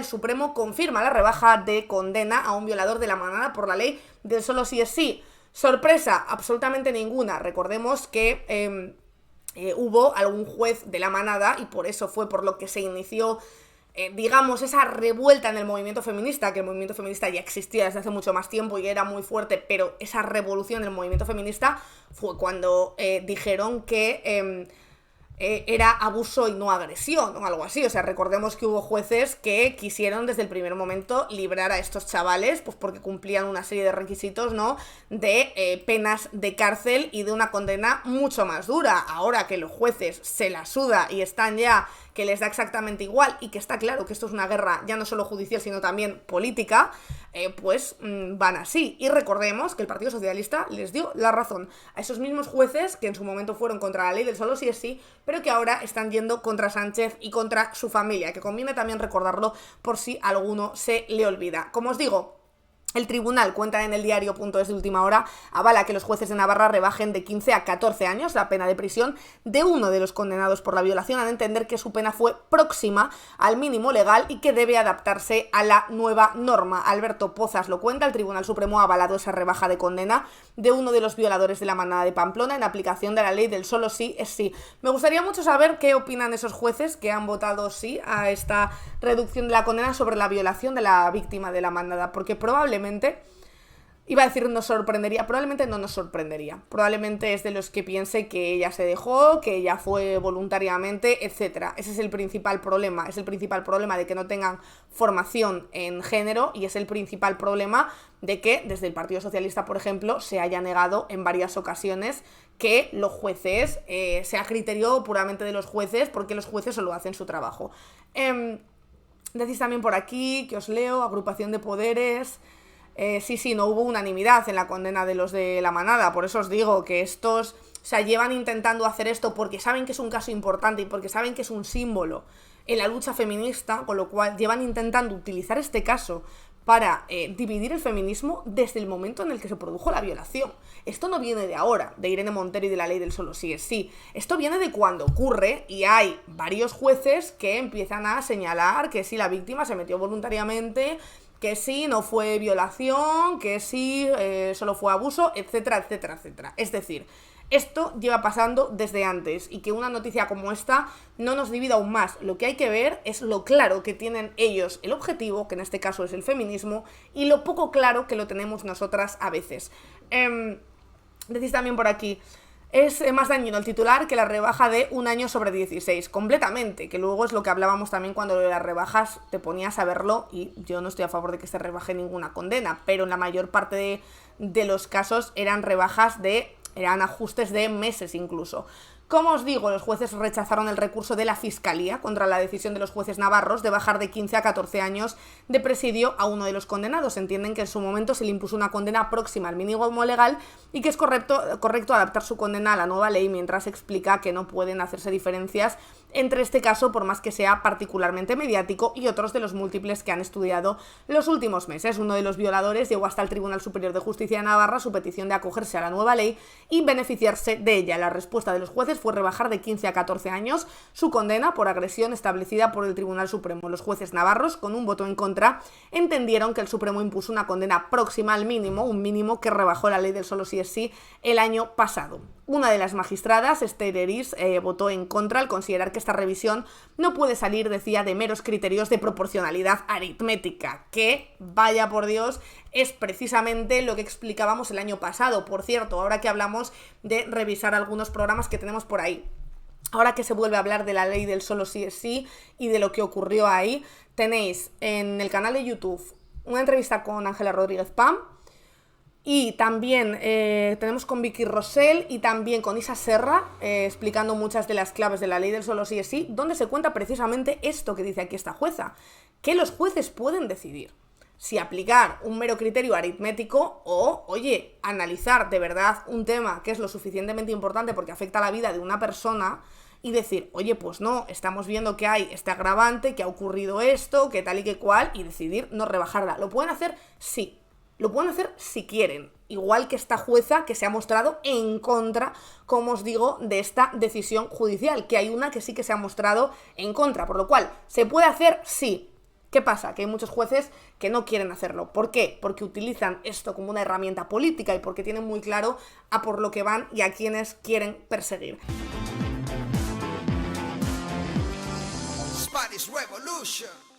El Supremo confirma la rebaja de condena a un violador de la manada por la ley del solo sí es sí. Sorpresa, absolutamente ninguna. Recordemos que hubo algún juez de la manada y por eso fue por lo que se inició digamos, esa revuelta en el movimiento feminista, que el movimiento feminista ya existía desde hace mucho más tiempo y era muy fuerte, pero esa revolución del movimiento feminista fue cuando dijeron que era abuso y no agresión o algo así. O sea, recordemos que hubo jueces que quisieron desde el primer momento librar a estos chavales, pues porque cumplían una serie de requisitos, ¿no? De penas de cárcel y de una condena mucho más dura. Ahora que los jueces se la suda y están ya que les da exactamente igual y que está claro que esto es una guerra ya no solo judicial sino también política, pues van así. Y recordemos que el Partido Socialista les dio la razón a esos mismos jueces que en su momento fueron contra la ley del solo sí es sí, pero que ahora están yendo contra Sánchez y contra su familia, que conviene también recordarlo por si alguno se le olvida. Como os digo, el tribunal, cuenta en el diario.es de última hora, avala que los jueces de Navarra rebajen de 15 a 14 años la pena de prisión de uno de los condenados por la violación, al entender que su pena fue próxima al mínimo legal y que debe adaptarse a la nueva norma. Alberto Pozas lo cuenta, el Tribunal Supremo ha avalado esa rebaja de condena de uno de los violadores de la manada de Pamplona en aplicación de la ley del solo sí es sí. Me gustaría mucho saber qué opinan esos jueces que han votado sí a esta reducción de la condena sobre la violación de la víctima de la manada, porque probablemente, iba a decir nos sorprendería, probablemente no nos sorprendería, probablemente es de los que piense que ella se dejó, que ella fue voluntariamente, etcétera. Ese es el principal problema, es el principal problema de que no tengan formación en género y es el principal problema de que desde el Partido Socialista, por ejemplo, se haya negado en varias ocasiones que los jueces, sea criterio puramente de los jueces, porque los jueces solo hacen su trabajo. Decís también por aquí, que os leo, agrupación de poderes. Sí, no hubo unanimidad en la condena de los de la manada, por eso os digo que estos, o sea, llevan intentando hacer esto porque saben que es un caso importante y porque saben que es un símbolo en la lucha feminista, con lo cual llevan intentando utilizar este caso para dividir el feminismo desde el momento en el que se produjo la violación. Esto no viene de ahora, de Irene Montero y de la ley del solo sí es sí. Esto viene de cuando ocurre y hay varios jueces que empiezan a señalar que sí, la víctima se metió voluntariamente, que sí, no fue violación, que sí, solo fue abuso, etcétera, etcétera, etcétera. Es decir, esto lleva pasando desde antes y que una noticia como esta no nos divida aún más. Lo que hay que ver es lo claro que tienen ellos el objetivo, que en este caso es el feminismo, y lo poco claro que lo tenemos nosotras a veces. Decís también por aquí, es más dañino el titular que la rebaja de un año sobre 16, completamente, que luego es lo que hablábamos también cuando lo de las rebajas te ponías a verlo y yo no estoy a favor de que se rebaje ninguna condena, pero en la mayor parte de los casos eran eran ajustes de meses incluso. Como os digo, los jueces rechazaron el recurso de la Fiscalía contra la decisión de los jueces navarros de bajar de 15 a 14 años de presidio a uno de los condenados. Entienden que en su momento se le impuso una condena próxima al mínimo legal y que es correcto adaptar su condena a la nueva ley, mientras explica que no pueden hacerse diferencias entre este caso, por más que sea particularmente mediático, y otros de los múltiples que han estudiado los últimos meses. Uno de los violadores llevó hasta el Tribunal Superior de Justicia de Navarra su petición de acogerse a la nueva ley y beneficiarse de ella. La respuesta de los jueces fue rebajar de 15 a 14 años su condena por agresión establecida por el Tribunal Supremo. Los jueces navarros, con un voto en contra, entendieron que el Supremo impuso una condena próxima al mínimo, un mínimo que rebajó la ley del solo sí es sí el año pasado. Una de las magistradas, Esther Eris, votó en contra al considerar que esta revisión no puede salir, decía, de meros criterios de proporcionalidad aritmética, que, vaya por Dios, es precisamente lo que explicábamos el año pasado. Por cierto, ahora que hablamos de revisar algunos programas que tenemos por ahí, ahora que se vuelve a hablar de la ley del solo sí es sí y de lo que ocurrió ahí, tenéis en el canal de YouTube una entrevista con Ángela Rodríguez Pam, y también tenemos con Vicky Rosell y también con Isa Serra explicando muchas de las claves de la ley del solo sí es sí, donde se cuenta precisamente esto que dice aquí esta jueza, que los jueces pueden decidir si aplicar un mero criterio aritmético o, oye, analizar de verdad un tema que es lo suficientemente importante porque afecta a la vida de una persona y decir, oye, pues no, estamos viendo que hay este agravante, que ha ocurrido esto, que tal y que cual, y decidir no rebajarla. ¿Lo pueden hacer? Sí. Lo pueden hacer si quieren, igual que esta jueza que se ha mostrado en contra, como os digo, de esta decisión judicial, que hay una que sí que se ha mostrado en contra, por lo cual, ¿se puede hacer? Sí. ¿Qué pasa? Que hay muchos jueces que no quieren hacerlo. ¿Por qué? Porque utilizan esto como una herramienta política y porque tienen muy claro a por lo que van y a quienes quieren perseguir. Spanish Revolution.